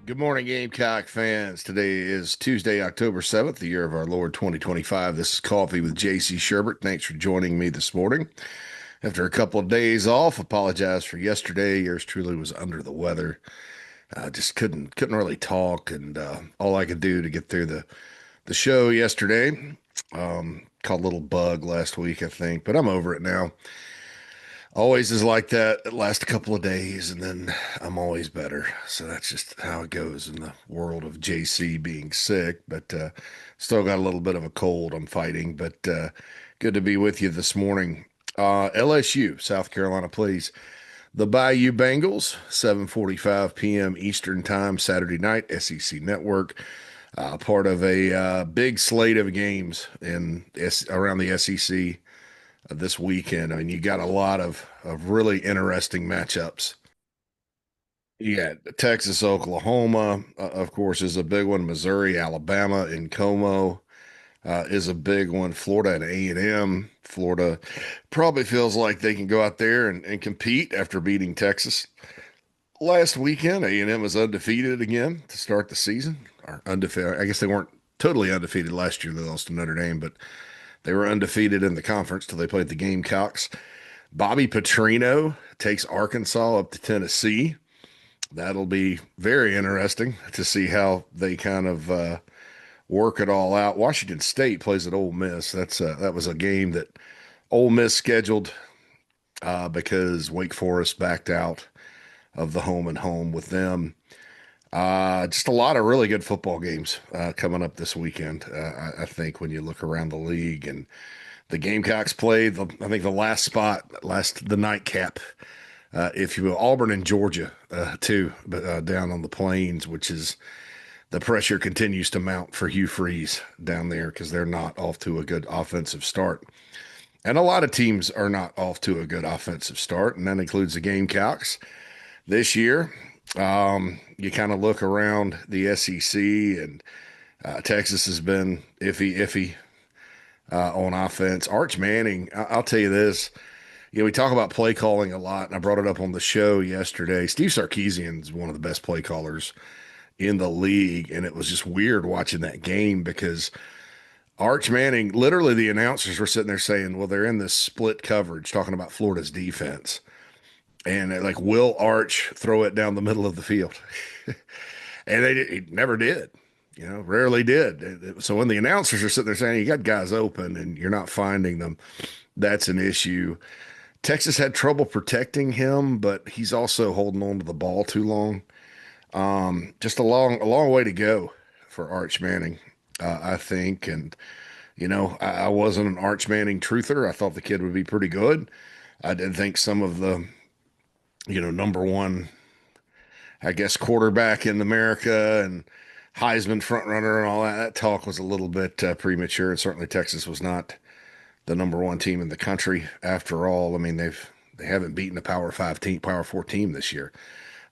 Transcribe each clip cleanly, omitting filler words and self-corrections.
Good morning, Gamecock fans. Today is Tuesday, October 7th, the year of our Lord 2025. This is Coffee with JC Shurburtt. Thanks for joining me this morning. After a couple of days off, apologize for yesterday. Yours truly was under the weather. Just couldn't really talk, and all I could do to get through the show yesterday. Caught a little bug last week, I think, but I'm over it now. Always is like that. It lasts a couple of days and then I'm always better. So that's just how it goes in the world of JC being sick. But still got a little bit of a cold I'm fighting. But good to be with you this morning. LSU, South Carolina plays the Bayou Bengals, 7:45 p.m. Eastern Time, Saturday night, SEC Network. Part of a big slate of games around the SEC this weekend. I mean, you got a lot of really interesting matchups. Yeah, Texas, Oklahoma, of course, is a big one. Missouri, Alabama, and Como is a big one. Florida and A&M. Florida probably feels like they can go out there and compete after beating Texas last weekend. A&M was undefeated again to start the season. Or undefeated. I guess they weren't totally undefeated last year. They lost to Notre Dame, but they were undefeated in the conference till they played the Gamecocks. Bobby Petrino takes Arkansas up to Tennessee. That'll be very interesting to see how they kind of work it all out. Washington State plays at Ole Miss. That was a game that Ole Miss scheduled because Wake Forest backed out of the home and home with them. Just a lot of really good football games coming up this weekend. I think when you look around the league, and the Gamecocks played, I think the last spot, the nightcap, if you will, Auburn and Georgia too, but down on the plains, which is the pressure continues to mount for Hugh Freeze down there because they're not off to a good offensive start. And a lot of teams are not off to a good offensive start, and that includes the Gamecocks this year. You kind of look around the SEC, and Texas has been iffy on offense. Arch Manning, I'll tell you this. You know, we talk about play calling a lot, and I brought it up on the show yesterday. Steve Sarkisian is one of the best play callers in the league, and it was just weird watching that game because Arch Manning, literally the announcers were sitting there saying, well, they're in this split coverage, talking about Florida's defense. And like, will Arch throw it down the middle of the field? And he never did, rarely did. So when the announcers are sitting there saying you got guys open and you're not finding them, that's an issue. Texas had trouble protecting him, but he's also holding on to the ball too long. Just a long way to go for Arch Manning, I think. And, I wasn't an Arch Manning truther. I thought the kid would be pretty good. I did think some of the, number one, I guess, quarterback in America and Heisman frontrunner and all that talk was a little bit premature. And certainly Texas was not the number one team in the country after all. I mean, they haven't beaten a Power 4 team this year.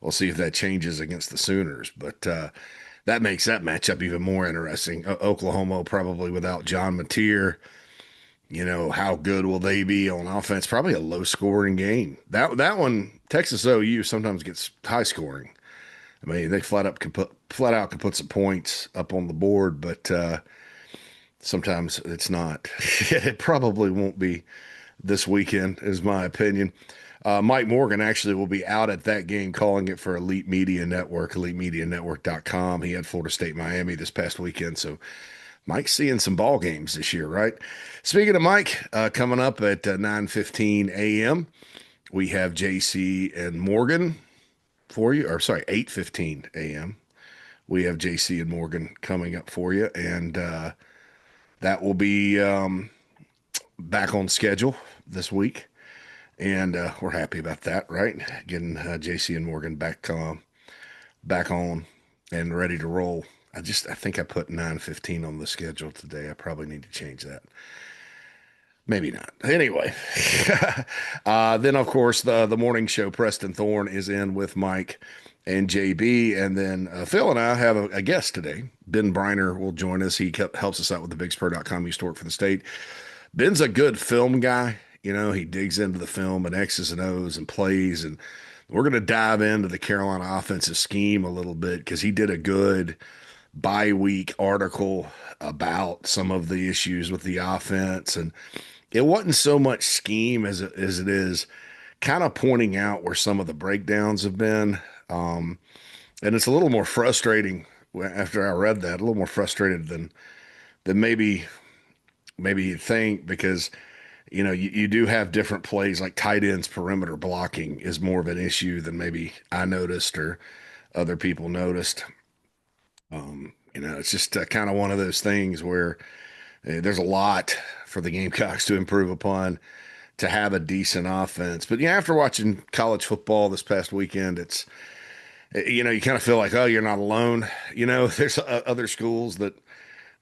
We'll see if that changes against the Sooners, but that makes that matchup even more interesting. Oklahoma probably without John Mateer. How good will they be on offense? Probably a low scoring game. That one, Texas OU sometimes gets high scoring. I mean, they flat out can put some points up on the board, but sometimes it's not. It probably won't be this weekend, is my opinion. Mike Morgan actually will be out at that game calling it for Elite Media Network, elitemedianetwork.com. He had Florida State Miami this past weekend, so Mike's seeing some ball games this year, right? Speaking of Mike, coming up at 9:15 a.m., we have JC and Morgan for you, or sorry, 8:15 a.m. We have JC and Morgan coming up for you, and that will be back on schedule this week. And we're happy about that, right? Getting JC and Morgan back on and ready to roll. I think I put 9:15 on the schedule today. I probably need to change that. Maybe not. Anyway, then of course the morning show, Preston Thorne is in with Mike and JB, and then Phil and I have a guest today. Ben Briner will join us. He helps us out with the BigSpur.com. He used to work for the state. Ben's a good film guy. He digs into the film and X's and O's and plays and We're going to dive into the Carolina offensive scheme a little bit because he did a good bye-week article about some of the issues with the offense, and it wasn't so much scheme as it is kind of pointing out where some of the breakdowns have been. And it's a little more frustrating after I read that, a little more frustrated than maybe you think because you do have different plays like tight ends perimeter blocking is more of an issue than maybe I noticed or other people noticed. It's just kind of one of those things where there's a lot for the Gamecocks to improve upon to have a decent offense. But yeah, after watching college football this past weekend, you kind of feel like, oh, you're not alone. There's other schools that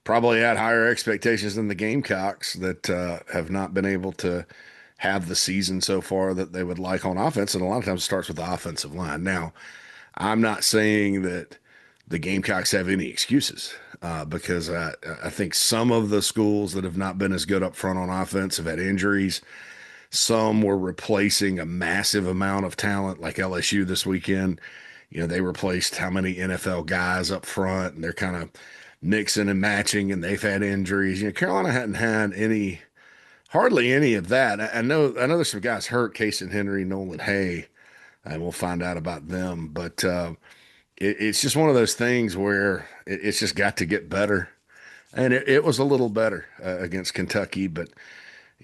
probably had higher expectations than the Gamecocks that have not been able to have the season so far that they would like on offense. And a lot of times it starts with the offensive line. Now, I'm not saying that the Gamecocks have any excuses because I think some of the schools that have not been as good up front on offense have had injuries. Some were replacing a massive amount of talent, like LSU this weekend. They replaced how many NFL guys up front, and they're kind of mixing and matching, and they've had injuries. Carolina hadn't had hardly any of that. I know there's some guys hurt, Case and Henry, Nolan Hay, and we'll find out about them. But it's just one of those things where it's just got to get better. And it was a little better against Kentucky, but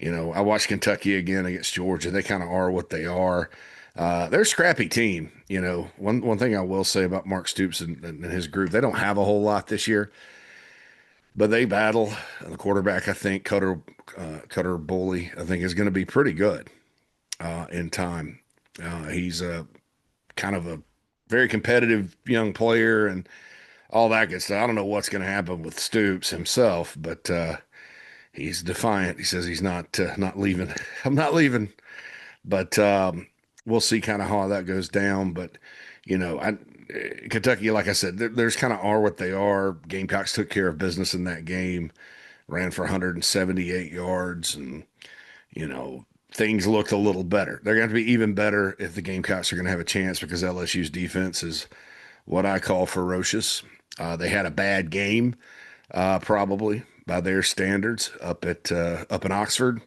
I watched Kentucky again against Georgia. They kind of are what they are. They're a scrappy team. One thing I will say about Mark Stoops and his group, they don't have a whole lot this year, but they battle. The quarterback, I think, Cutter Bully, I think is going to be pretty good in time. He's a kind of a very competitive young player and all that good stuff. I don't know what's going to happen with Stoops himself, but he's defiant. He says he's not leaving. I'm not leaving. But we'll see kind of how that goes down. But Kentucky, like I said, there's kind of are what they are. Gamecocks took care of business in that game, ran for 178 yards, and things looked a little better. They're going to be even better if the Gamecocks are going to have a chance because LSU's defense is what I call ferocious. They had a bad game, probably by their standards, up in Oxford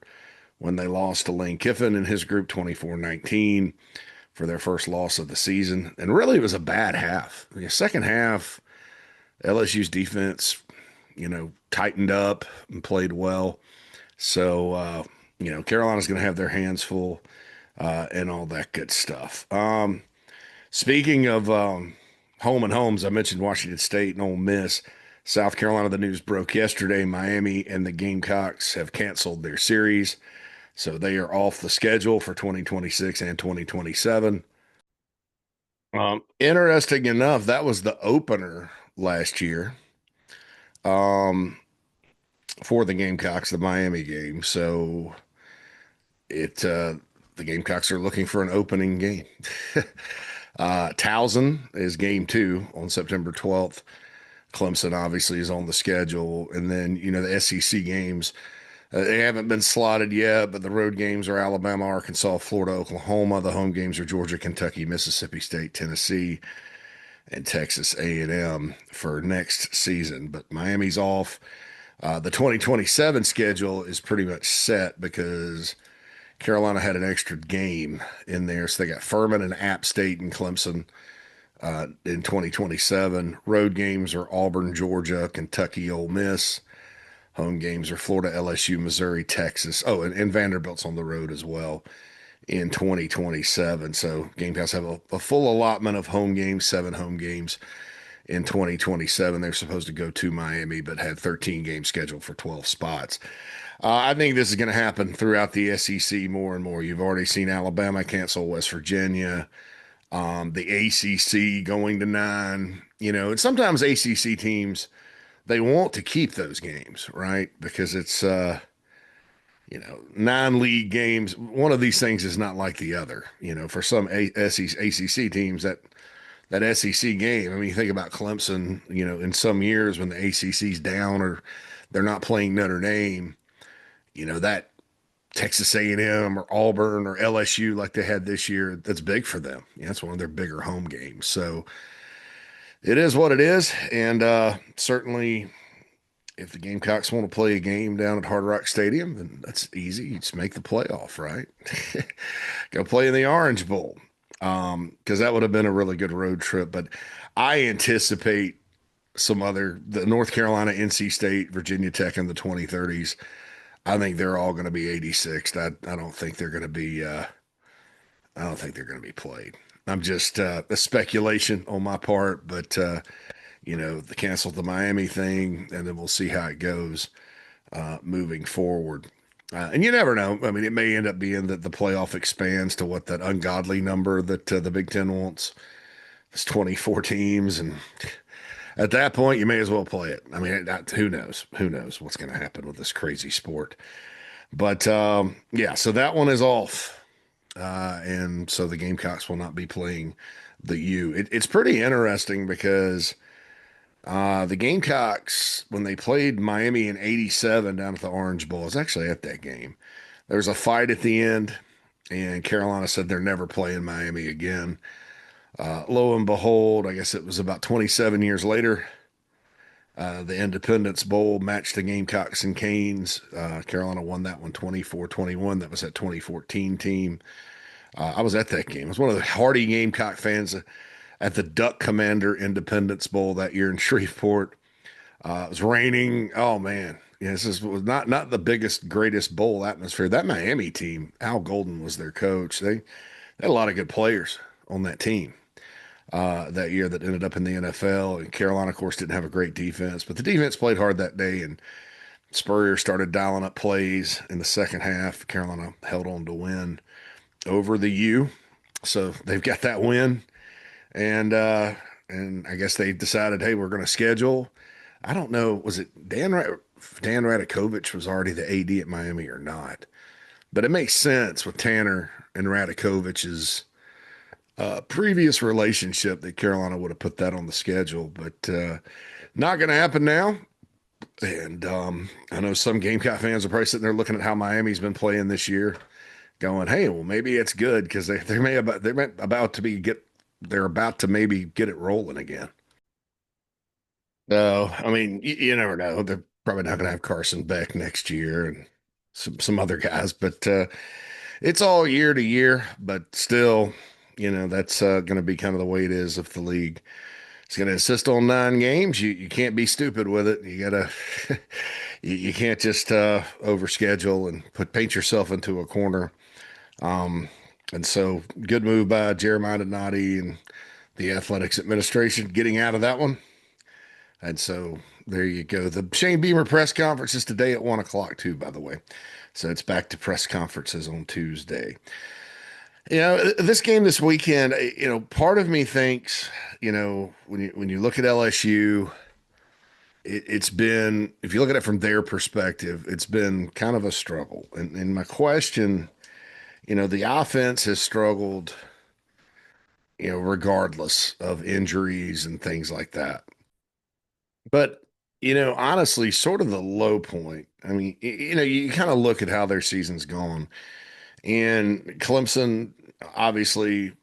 when they lost to Lane Kiffin and his group 24-19 for their first loss of the season. And really, it was a bad half. The second half, LSU's defense, tightened up and played well. So, Carolina's going to have their hands full and all that good stuff. Speaking of home and homes, I mentioned Washington State and Ole Miss. South Carolina, the news broke yesterday. Miami and the Gamecocks have canceled their series. So they are off the schedule for 2026 and 2027. Interesting enough, that was the opener last year for the Gamecocks, the Miami game. So the Gamecocks are looking for an opening game. Towson is game 2 on September 12th. Clemson obviously is on the schedule. And then, the SEC games, they haven't been slotted yet, but the road games are Alabama, Arkansas, Florida, Oklahoma. The home games are Georgia, Kentucky, Mississippi State, Tennessee, and Texas A&M for next season. But Miami's off. The 2027 schedule is pretty much set because Carolina had an extra game in there. So they got Furman and App State and Clemson in 2027. Road games are Auburn, Georgia, Kentucky, Ole Miss. Home games are Florida, LSU, Missouri, Texas. Oh, and Vanderbilt's on the road as well in 2027. So Gamecocks have a full allotment of home games, 7 home games in 2027. They're supposed to go to Miami, but had 13 games scheduled for 12 spots. I think this is going to happen throughout the SEC more and more. You've already seen Alabama cancel West Virginia, the ACC going to 9, and sometimes ACC teams, they want to keep those games, right? Because it's, 9 league games. One of these things is not like the other. For some ACC teams, that SEC game. I mean, you think about Clemson, in some years when the ACC's down or they're not playing Notre Dame, that Texas A&M or Auburn or LSU like they had this year. That's big for them. Yeah, that's one of their bigger home games. So it is what it is. And certainly, if the Gamecocks want to play a game down at Hard Rock Stadium, then that's easy. You just make the playoff, right? Go play in the Orange Bowl. Because that would have been a really good road trip. But I anticipate the North Carolina, NC State, Virginia Tech in the 2030s. I think they're all going to be 86. I don't think they're going to be. I don't think they're going to be played. I'm just a speculation on my part, but they canceled the Miami thing, and then we'll see how it goes moving forward. And you never know. I mean, it may end up being that the playoff expands to what that ungodly number that the Big Ten wants. It's 24 teams, and at that point, you may as well play it. I mean, who knows? Who knows what's going to happen with this crazy sport? But yeah, so that one is off. And so the Gamecocks will not be playing the U. It's pretty interesting because the Gamecocks, when they played Miami in '87 down at the Orange Bowl, I was actually at that game. There was a fight at the end, and Carolina said they're never playing Miami again. Lo and behold, I guess it was about 27 years later. The Independence Bowl matched the Gamecocks and Canes. Carolina won that one 24-21. That was that 2014 team. I was at that game. I was one of the hardy Gamecock fans at the Duck Commander Independence Bowl that year in Shreveport. It was raining. Oh man, yeah, this was not the biggest, greatest bowl atmosphere. That Miami team, Al Golden was their coach. They had a lot of good players on that team that year that ended up in the NFL. And Carolina, of course, didn't have a great defense, but the defense played hard that day. And Spurrier started dialing up plays in the second half. Carolina held on to win over the U. So they've got that win. And I guess they decided, hey, we're going to schedule. I don't know, was it Dan Radakovich was already the AD at Miami or not? But it makes sense with Tanner and Radakovich's previous relationship that Carolina would have put that on the schedule, but not going to happen now. And I know some Gamecock fans are probably sitting there looking at how Miami's been playing this year, going, "Hey, well, maybe it's good because they're about to maybe get it rolling again." No, I mean, you never know. They're probably not going to have Carson Beck next year and some other guys, but it's all year to year. But still, that's going to be kind of the way it is if the league is going to insist on 9 games. You can't be stupid with it. You gotta you can't just overschedule and paint yourself into a corner. Um, and so, good move by Jeremiah Donati and the athletics administration getting out of that one. And so there you go. The Shane Beamer press conference is today at 1 o'clock too, by the way. So it's back to press conferences on Tuesday. This game this weekend, part of me thinks, when you look at LSU, it's been, if you look at it from their perspective, it's been kind of a struggle. And my question, the offense has struggled, regardless of injuries and things like that. But, honestly, sort of the low point. I mean, you kind of look at how their season's gone. And Clemson, obviously,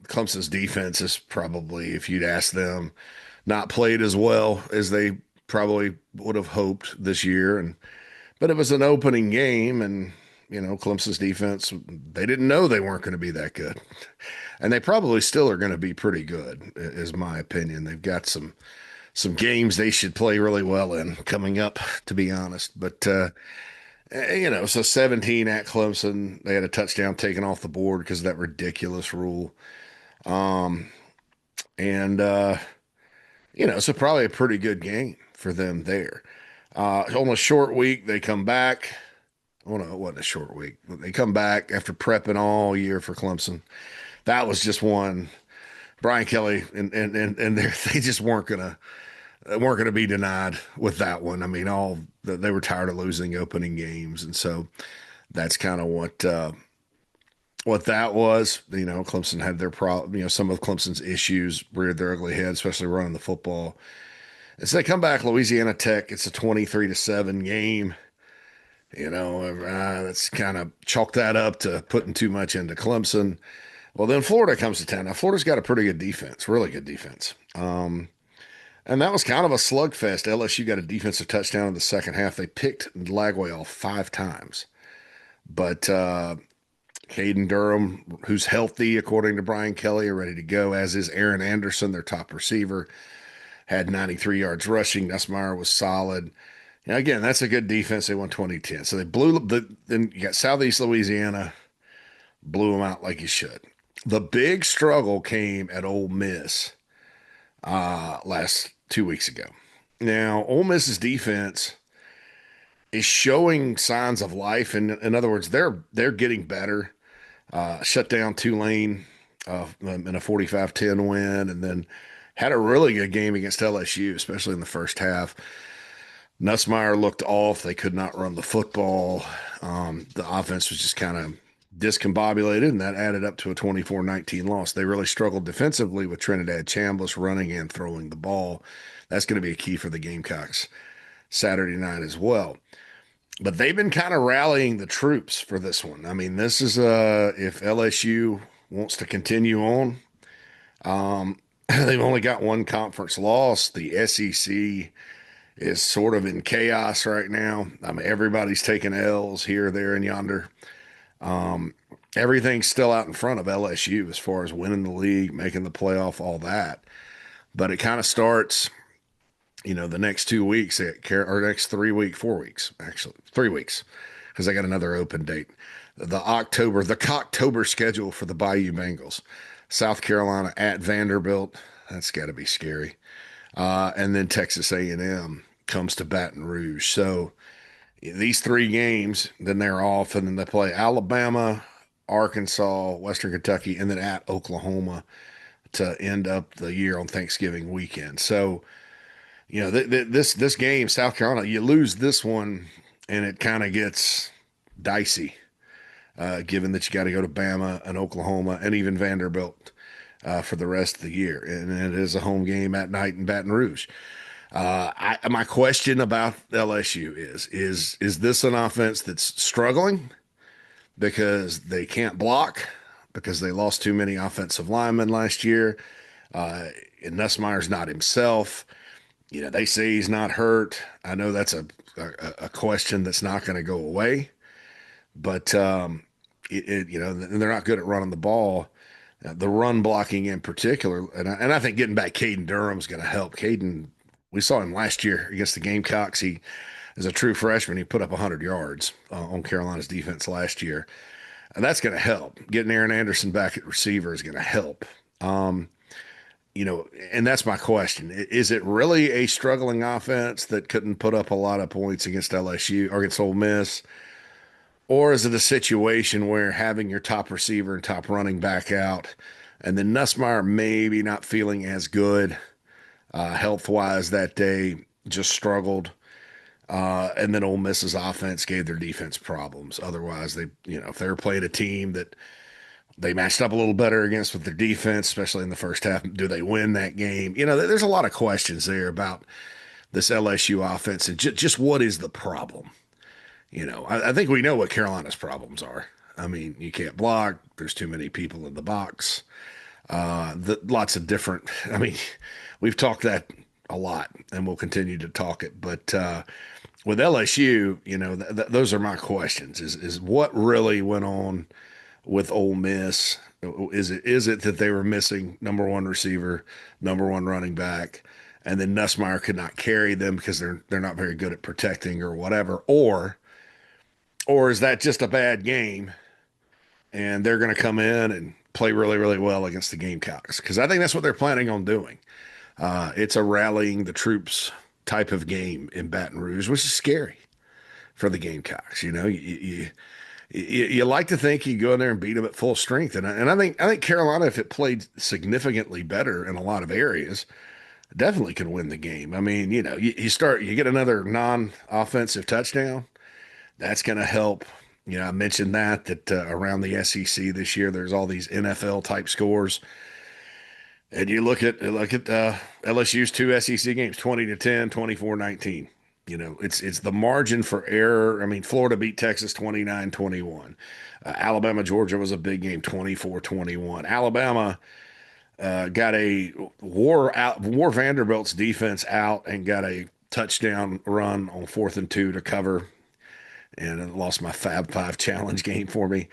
Clemson's defense is probably, if you'd ask them, not played as well as they probably would have hoped this year. But it was an opening game, and Clemson's defense, they didn't know they weren't going to be that good, and they probably still are going to be pretty good, is my opinion. They've got some games they should play really well in coming up, to be honest. But so 17 at Clemson, they had a touchdown taken off the board because of that ridiculous rule. Um, and so probably a pretty good game for them there. On a short week, they come back. Oh no, it wasn't a short week. They come back after prepping all year for Clemson. That was just one. Brian Kelly and they just weren't gonna be denied with that one. I mean, they were tired of losing opening games, and so that's kind of what that was. Clemson had their problem. Some of Clemson's issues reared their ugly head, especially running the football. And so they come back, Louisiana Tech. It's a 23-7 game. That's kind of chalk that up to putting too much into Clemson. Well, then Florida comes to town. Now, Florida's got a pretty good defense, really good defense. And that was kind of a slugfest. LSU got a defensive touchdown in the second half. They picked Lagway off 5 times. But Caden Durham, who's healthy, according to Brian Kelly, are ready to go, as is Aaron Anderson, their top receiver, had 93 yards rushing. Nussmeier was solid. Again, that's a good defense. They won 2010. So they then you got Southeast Louisiana, blew them out like you should. The big struggle came at Ole Miss last 2 weeks ago. Now, Ole Miss's defense is showing signs of life. And in other words, they're getting better. Shut down Tulane in a 45-10 win, and then had a really good game against LSU, especially in the first half. Nussmeier looked off. They could not run the football. The offense was just kind of discombobulated, and that added up to a 24-19 loss. They really struggled defensively with Trinidad Chambliss running and throwing the ball. That's going to be a key for the Gamecocks Saturday night as well. But they've been kind of rallying the troops for this one. I mean, this is if LSU wants to continue on, they've only got one conference loss. The SEC is sort of in chaos right now. I mean, everybody's taking L's here, there, and yonder. Everything's still out in front of LSU as far as winning the league, making the playoff, all that. But it kind of starts, the next 2 weeks, or next 4 weeks, actually, 3 weeks, because I got another open date. The Cocktober schedule for the Bayou Bengals. South Carolina at Vanderbilt. That's got to be scary. And then Texas A&M comes to Baton Rouge. So these 3 games, then they're off, and then they play Alabama, Arkansas, Western Kentucky, and then at Oklahoma to end up the year on Thanksgiving weekend. So, this game, South Carolina, you lose this one, and it kind of gets dicey, given that you got to go to Bama and Oklahoma and even Vanderbilt for the rest of the year. And it is a home game at night in Baton Rouge. My question about LSU is this an offense that's struggling because they can't block, because they lost too many offensive linemen last year? And Nussmeier's not himself. They say he's not hurt. I know that's a question that's not going to go away, but they're not good at running the ball. The run blocking in particular, and I think getting back Caden Durham's going to help. Caden, we saw him last year against the Gamecocks. He is a true freshman. He put up 100 yards on Carolina's defense last year, and that's going to help. Getting Aaron Anderson back at receiver is going to help. And that's my question. Is it really a struggling offense that couldn't put up a lot of points against LSU or against Ole Miss? Or is it a situation where having your top receiver and top running back out, and then Nussmeier maybe not feeling as good health-wise that day, just struggled, and then Ole Miss's offense gave their defense problems. Otherwise, if they were playing a team that they matched up a little better against with their defense, especially in the first half, do they win that game? There's a lot of questions there about this LSU offense and just what is the problem? I think we know what Carolina's problems are. I mean, you can't block. There's too many people in the box. Lots of different. I mean, we've talked that a lot, and we'll continue to talk it. But with LSU, those are my questions. Is what really went on with Ole Miss? Is it that they were missing number one receiver, number one running back, and then Nussmeier could not carry them because they're not very good at protecting or whatever, or is that just a bad game and they're going to come in and play really, really well against the Gamecocks? Because I think that's what they're planning on doing. It's a rallying the troops type of game in Baton Rouge, which is scary for the Gamecocks. You like to think you go in there and beat them at full strength, and I think Carolina, if it played significantly better in a lot of areas, definitely could win the game. I mean, you get another non-offensive touchdown. That's going to help. I mentioned that around the SEC this year, there's all these NFL type scores, and you look at LSU's 2 SEC games, 20-10, 24-19. It's the margin for error. I mean, Florida beat Texas 29-21. Alabama, Georgia was a big game, 24-21. Alabama got a wore Vanderbilt's defense out and got a touchdown run on 4th and 2 to cover, and it lost my Fab Five challenge game for me.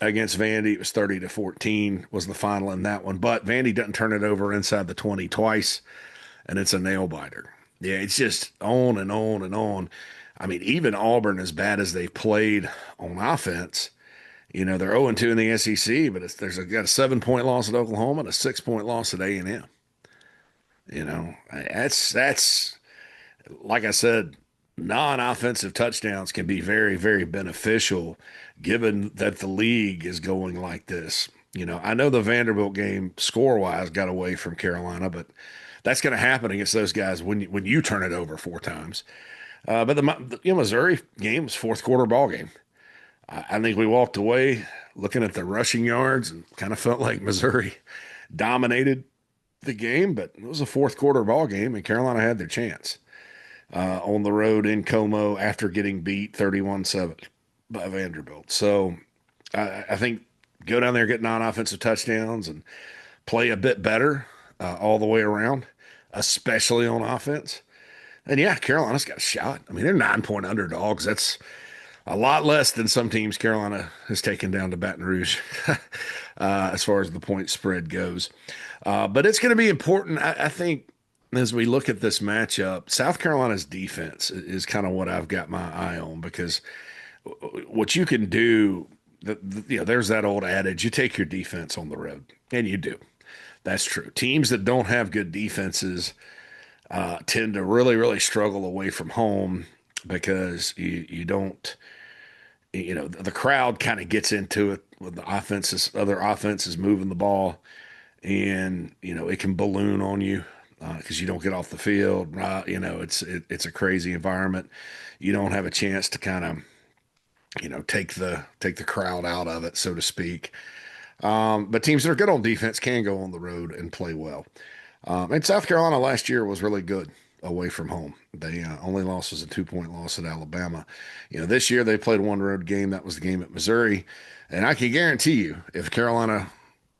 Against Vandy, it was 30-14 was the final in that one. But Vandy doesn't turn it over inside the 20 twice, and it's a nail biter. Yeah, it's just on and on and on. I mean, even Auburn, as bad as they've played on offense, they're 0-2 in the SEC, but got a 7-point loss at Oklahoma and a 6-point loss at A&M. That's like I said, non-offensive touchdowns can be very, very beneficial given that the league is going like this. I know the Vanderbilt game score-wise got away from Carolina, but that's going to happen against those guys when you turn it over 4 times. But the Missouri game was fourth quarter ball game. I think we walked away looking at the rushing yards and kind of felt like Missouri dominated the game, but it was a fourth quarter ball game and Carolina had their chance on the road in Como after getting beat 31-7 by Vanderbilt. So I think go down there, get non-offensive touchdowns, and play a bit better all the way around, especially on offense. And yeah, Carolina's got a shot. I mean, they're 9-point underdogs. That's a lot less than some teams Carolina has taken down to Baton Rouge as far as the point spread goes. But it's going to be important, I think, as we look at this matchup. South Carolina's defense is kind of what I've got my eye on, because what you can do, there's that old adage, you take your defense on the road, and you do. That's true. Teams that don't have good defenses tend to really, really struggle away from home because you don't, the crowd kind of gets into it with the other offenses moving the ball, and, it can balloon on you because you don't get off the field. It's a crazy environment. You don't have a chance to kind of, take the crowd out of it, so to speak. But teams that are good on defense can go on the road and play well. And South Carolina last year was really good away from home. They only lost was a 2-point loss at Alabama. This year they played one road game. That was the game at Missouri. And I can guarantee you, if Carolina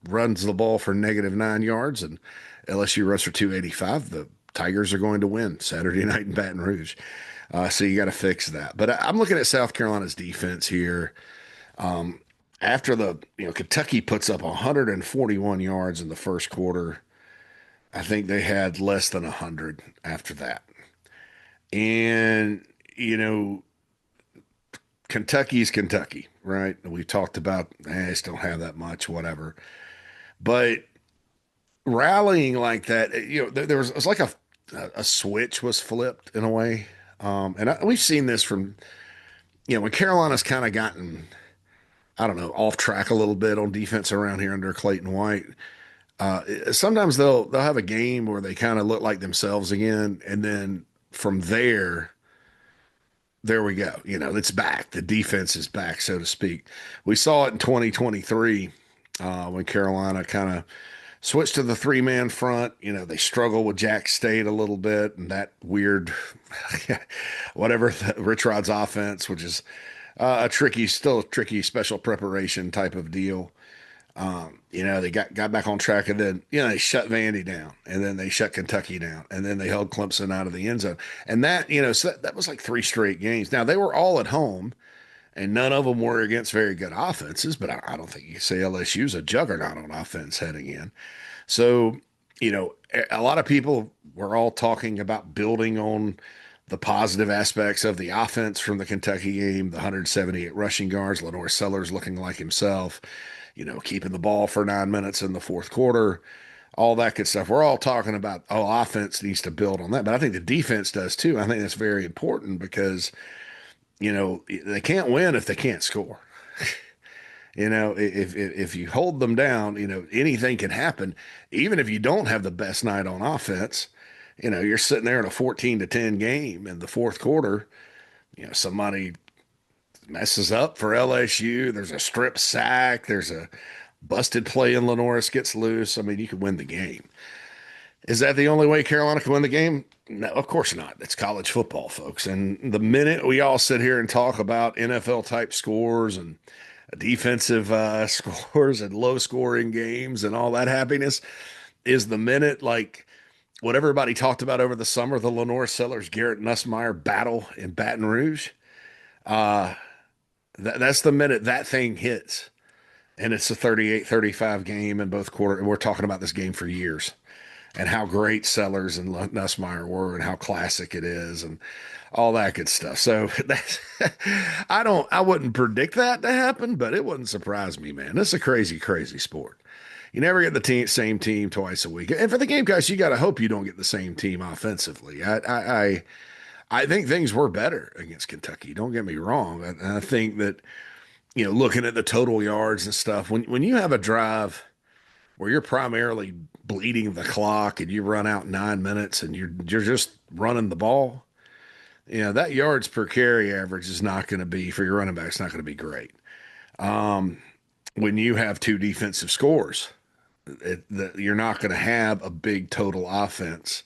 runs the ball for -9 yards and LSU runs for 285, the Tigers are going to win Saturday night in Baton Rouge. So you got to fix that. But I'm looking at South Carolina's defense here. After Kentucky puts up 141 yards in the first quarter, I think they had less than 100 after that. And, Kentucky's Kentucky, right? We talked about, I just don't have that much, whatever. But rallying like that, there was, it was like a switch was flipped in a way. And we've seen this from, when Carolina's kind of gotten, I don't know, off track a little bit on defense around here under Clayton White. Sometimes they'll have a game where they kind of look like themselves again, and then from there we go. It's back. The defense is back, so to speak. We saw it in 2023 when Carolina kind of switched to the three-man front. They struggle with Jack State a little bit, and that weird, whatever, Rich Rod's offense, which is still a tricky special preparation type of deal. They got back on track, and then, they shut Vandy down, and then they shut Kentucky down, and then they held Clemson out of the end zone. And that, so that was like 3 straight games. Now, they were all at home, and none of them were against very good offenses, but I don't think you can say LSU's a juggernaut on offense heading in. So, a lot of people were all talking about building on the positive aspects of the offense from the Kentucky game, the 178 rushing yards, Lenore Sellers looking like himself, keeping the ball for 9 minutes in the fourth quarter, all that good stuff. We're all talking about, offense needs to build on that. But I think the defense does too. I think that's very important because, they can't win if they can't score. If you hold them down, anything can happen. Even if you don't have the best night on offense, you're sitting there in a 14-10 game in the fourth quarter, somebody messes up for LSU. There's a strip sack. There's a busted play and Lenoris gets loose. I mean, you could win the game. Is that the only way Carolina can win the game? No, of course not. It's college football, folks. And the minute we all sit here and talk about NFL type scores and defensive scores and low scoring games and all that happiness, is the minute like what everybody talked about over the summer, the Lenore Sellers Garrett Nussmeier battle in Baton Rouge. Uh, that's the minute that thing hits. And it's a 38-35 game in both quarters. And we're talking about this game for years and how great Sellers and Nussmeier were and how classic it is and all that good stuff. So that's, I wouldn't predict that to happen, but it wouldn't surprise me, man. This is a crazy, crazy sport. You never get the same team twice a week. And for the Gamecocks, you got to hope you don't get the same team offensively. I think things were better against Kentucky. Don't get me wrong. I think that, looking at the total yards and stuff, when you have a drive where you're primarily bleeding the clock and you run out 9 minutes and you're just running the ball, that yards per carry average is not going to be for your running back. It's not going to be great. When you have two defensive scores, you're not going to have a big total offense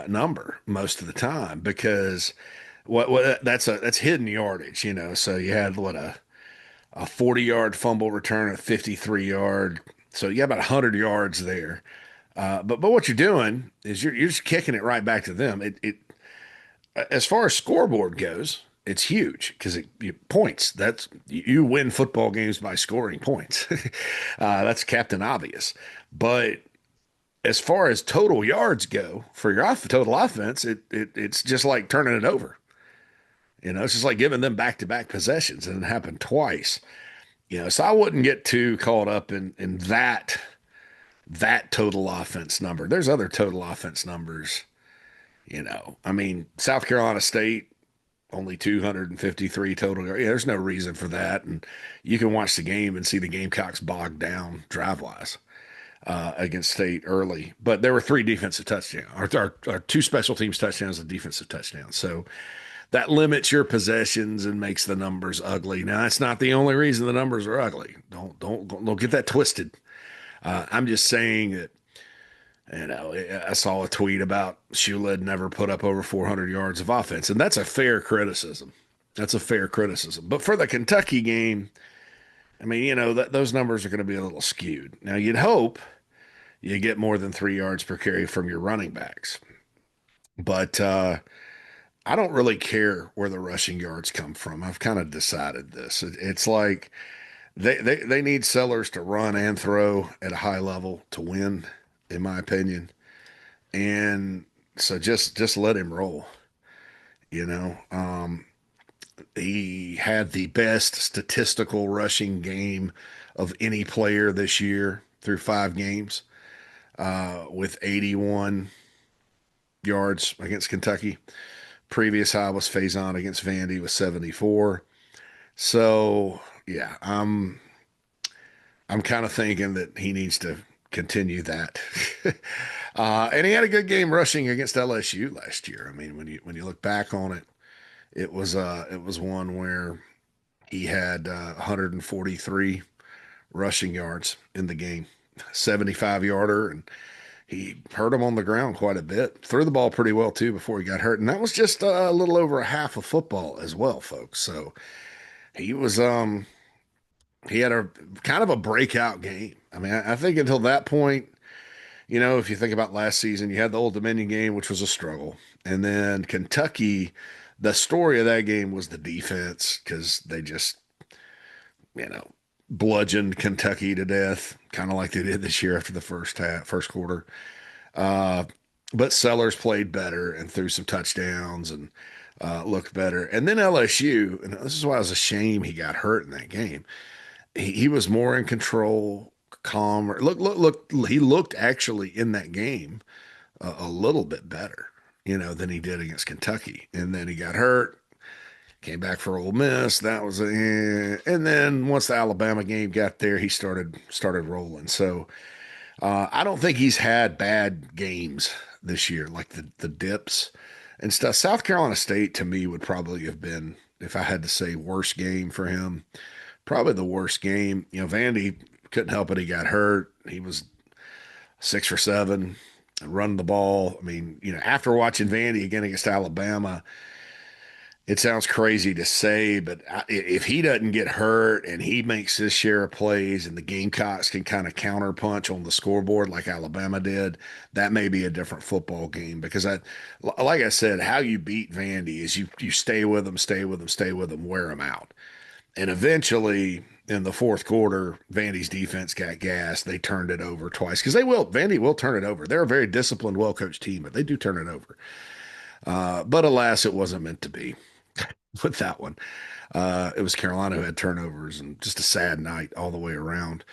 number most of the time because that's hidden yardage. So you had a 40-yard fumble return, a 53-yard. So you got about 100 yards there. But what you're doing is you're just kicking it right back to them. It as far as scoreboard goes, it's huge because points. That's you win football games by scoring points. That's Captain Obvious. But as far as total yards go for your total offense, it's just like turning it over. It's just like giving them back-to-back possessions, and it happened twice. So I wouldn't get too caught up in that total offense number. There's other total offense numbers. I mean, South Carolina State only 253 total. Yeah, there's no reason for that, and you can watch the game and see the Gamecocks bogged down drive-wise against State early. But there were three defensive touchdowns, or two special teams touchdowns and defensive touchdowns. So that limits your possessions and makes the numbers ugly. Now, that's not the only reason the numbers are ugly. Don't get that twisted. I'm just saying that, I saw a tweet about Shula had never put up over 400 yards of offense, and that's a fair criticism. That's a fair criticism. But for the Kentucky game, I mean, those numbers are going to be a little skewed. Now, you'd hope you get more than 3 yards per carry from your running backs. But I don't really care where the rushing yards come from. I've kind of decided this. It's like they need Sellers to run and throw at a high level to win, in my opinion. And so just let him roll. He had the best statistical rushing game of any player this year through 5 games, with 81 yards against Kentucky. Previous high was Faison against Vandy with 74. So yeah, I'm kind of thinking that he needs to continue that. And he had a good game rushing against LSU last year. I mean, when you look back on it, it was one where he had 143 rushing yards in the game, 75-yarder, and he hurt him on the ground quite a bit. Threw the ball pretty well too before he got hurt, and that was just a little over a half of football as well, folks. So he was he had a kind of a breakout game. I mean, I think until that point, if you think about last season, you had the Old Dominion game, which was a struggle, and then Kentucky. The story of that game was the defense because they just, bludgeoned Kentucky to death, kind of like they did this year after the first quarter. Uh, but Sellers played better and threw some touchdowns and looked better. And then LSU, and this is why it was a shame he got hurt in that game. He was more in control, calmer. Look. He looked actually in that game a little bit better, than he did against Kentucky. And then he got hurt. Came back for Ole Miss. That was and then once the Alabama game got there, he started rolling. So I don't think he's had bad games this year, like the dips and stuff. South Carolina State to me would probably have been, if I had to say, worst game for him. Probably the worst game. Vandy couldn't help it. He got hurt. He was 6 for 7. and run the ball. I mean, after watching Vandy again against Alabama, it sounds crazy to say, but if he doesn't get hurt and he makes his share of plays and the Gamecocks can kind of counterpunch on the scoreboard like Alabama did, that may be a different football game. Because like I said, how you beat Vandy is you stay with them, stay with them, stay with them, wear them out. And eventually, in the fourth quarter, Vandy's defense got gassed. They turned it over twice because Vandy will turn it over. They're a very disciplined, well coached team, but they do turn it over. But alas, it wasn't meant to be with that one. It was Carolina who had turnovers and just a sad night all the way around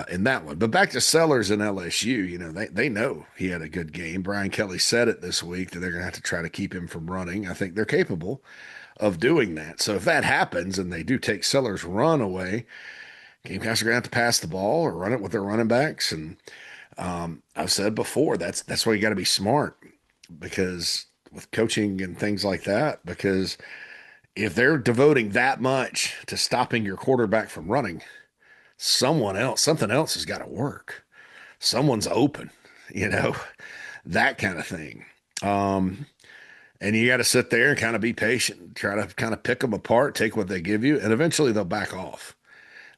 in that one. But back to Sellers and LSU, they know he had a good game. Brian Kelly said it this week that they're going to have to try to keep him from running. I think they're capable of doing that. So if that happens and they do take Sellers' run away, Gamecocks are going to have to pass the ball or run it with their running backs. And I've said before, that's why you got to be smart because with coaching and things like that, because if they're devoting that much to stopping your quarterback from running, something else has got to work. Someone's open, you know, that kind of thing. Um, and you got to sit there and kind of be patient, try to kind of pick them apart, take what they give you, and eventually they'll back off.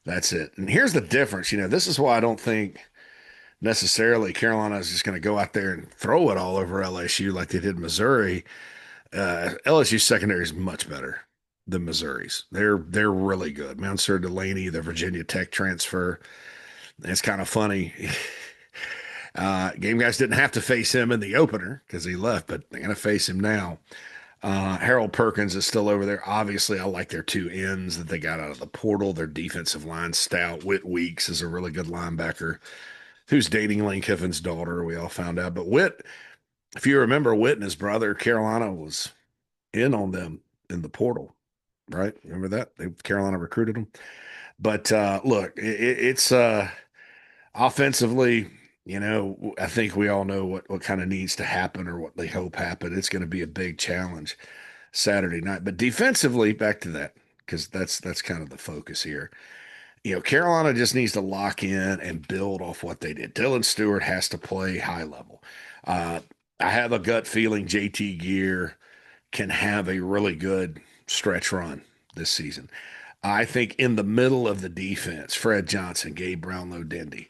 That's it. And here's the difference. This is why I don't think necessarily Carolina is just going to go out there and throw it all over LSU like they did Missouri. LSU secondary is much better than Missouri's. They're really good. Mounser Delaney, the Virginia Tech transfer. It's kind of funny. Game guys didn't have to face him in the opener because he left, but they're going to face him now. Harold Perkins is still over there. Obviously, I like their two ends that they got out of the portal. Their defensive line stout. Whit Weeks is a really good linebacker who's dating Lane Kiffin's daughter. We all found out. But Whit, if you remember, Whit and his brother, Carolina was in on them in the portal, right? Remember that? Carolina recruited them. But look, it's offensively, I think we all know what kind of needs to happen or what they hope happen. It's going to be a big challenge Saturday night. But defensively, back to that, because that's kind of the focus here. Carolina just needs to lock in and build off what they did. Dylan Stewart has to play high level. I have a gut feeling JT Gear can have a really good stretch run this season. I think in the middle of the defense, Fred Johnson, Gabe Brownlow Dendy,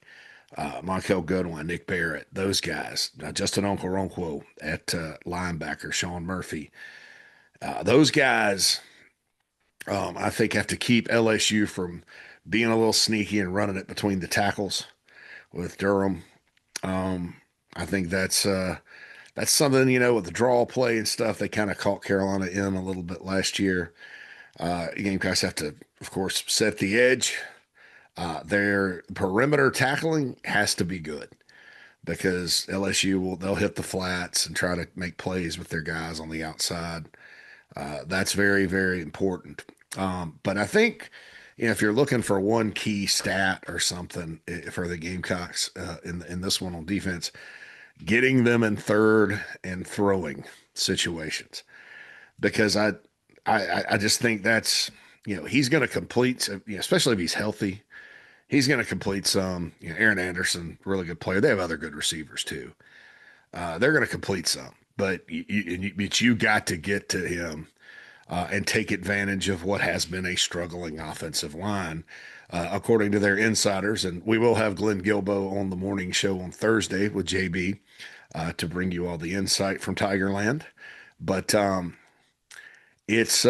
Monkel Goodwin, Nick Barrett, those guys, Justin Okoronkwo at linebacker, Sean Murphy, those guys, I think have to keep LSU from being a little sneaky and running it between the tackles with Durham. I think that's something, with the draw play and stuff. They kind of caught Carolina in a little bit last year. Gamecocks have to, of course, set the edge. Their perimeter tackling has to be good because they'll hit the flats and try to make plays with their guys on the outside. That's very, very important. But I think, if you're looking for one key stat or something for the Gamecocks in this one on defense, getting them in third and throwing situations, because I just think that's he's going to complete, especially if he's healthy. He's going to complete some. Aaron Anderson, really good player. They have other good receivers too. They're going to complete some, but you got to get to him and take advantage of what has been a struggling offensive line, according to their insiders. And we will have Glenn Gilbo on the morning show on Thursday with JB to bring you all the insight from Tigerland. But it's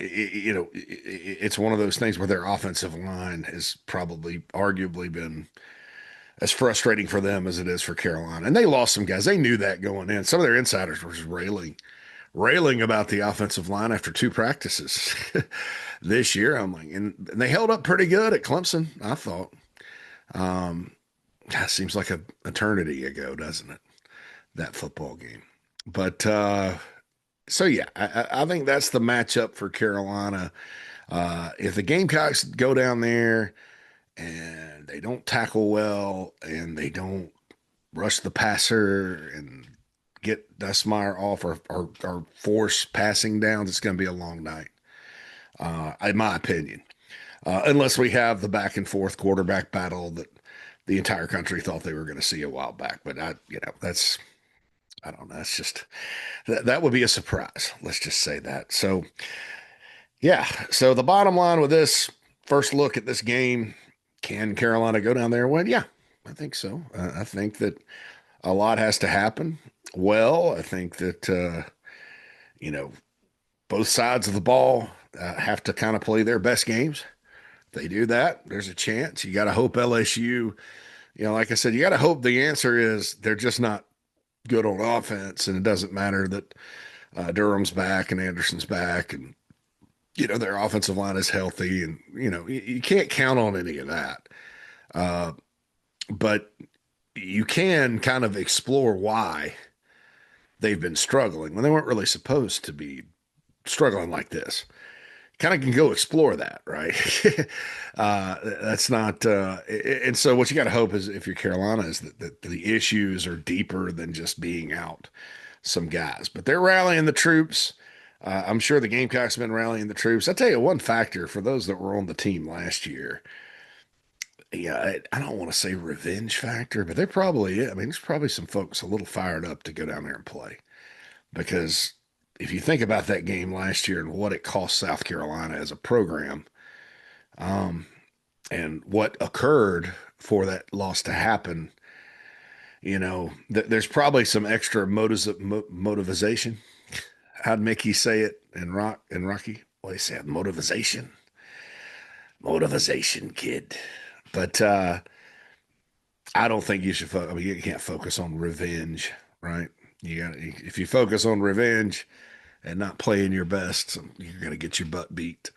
it's one of those things where their offensive line has probably arguably been as frustrating for them as it is for Carolina. And they lost some guys. They knew that going in. Some of their insiders were just railing about the offensive line after two practices this year. I'm like, and they held up pretty good at Clemson, I thought. That seems like an eternity ago, doesn't it? That football game. But so yeah, I think that's the matchup for Carolina. If the Gamecocks go down there and they don't tackle well and they don't rush the passer and get Dustmeyer off or force passing downs, it's going to be a long night, in my opinion. Unless we have the back and forth quarterback battle the entire country thought they were going to see a while back. But I don't know. That's just that would be a surprise. Let's just say that. So yeah. So the bottom line with this first look at this game, can Carolina go down there and win? Yeah, I think so. I think that a lot has to happen. Well, I think that you know both sides of the ball have to kind of play their best games. If they do that, there's a chance. You got to hope LSU. Like I said, you got to hope the answer is they're just not good on offense, and it doesn't matter that Durham's back and Anderson's back, and their offensive line is healthy, and you can't count on any of that. Uh, but you can kind of explore why they've been struggling when they weren't really supposed to be struggling like this. Kind of can go explore that, right? That's not, and so what you got to hope is if you're Carolina is that the issues are deeper than just being out some guys, but they're rallying the troops. I'm sure the Gamecocks have been rallying the troops. I tell you one factor for those that were on the team last year. Yeah, I don't want to say revenge factor, but there's probably some folks a little fired up to go down there and play because if you think about that game last year and what it cost South Carolina as a program, um, and what occurred for that loss to happen, there's probably some extra motivation. How'd Mickey say it in Rocky? What he said, motivation, kid. But I don't think you should. You can't focus on revenge, right? If you focus on revenge and not playing your best, you're going to get your butt beat.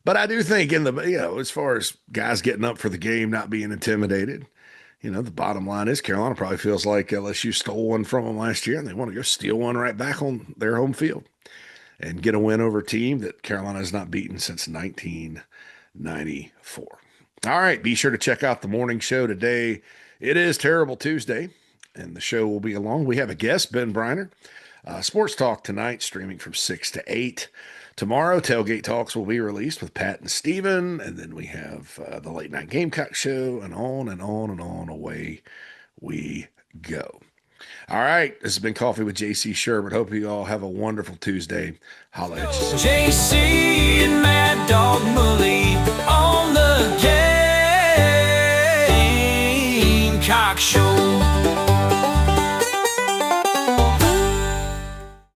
But I do think as far as guys getting up for the game, not being intimidated, the bottom line is Carolina probably feels like LSU stole one from them last year and they want to go steal one right back on their home field and get a win over a team that Carolina has not beaten since 1994. All right, be sure to check out the morning show today. It is Terrible Tuesday, and the show will be along. We have a guest, Ben Briner. Sports Talk tonight, streaming from 6 to 8. Tomorrow, Tailgate Talks will be released with Pat and Steven, and then we have the Late Night Gamecock Show, and on and on and on away we go. All right, this has been Coffee with JC Shurburtt. Hope you all have a wonderful Tuesday. Holla at you. JC and Mad Dog Bully.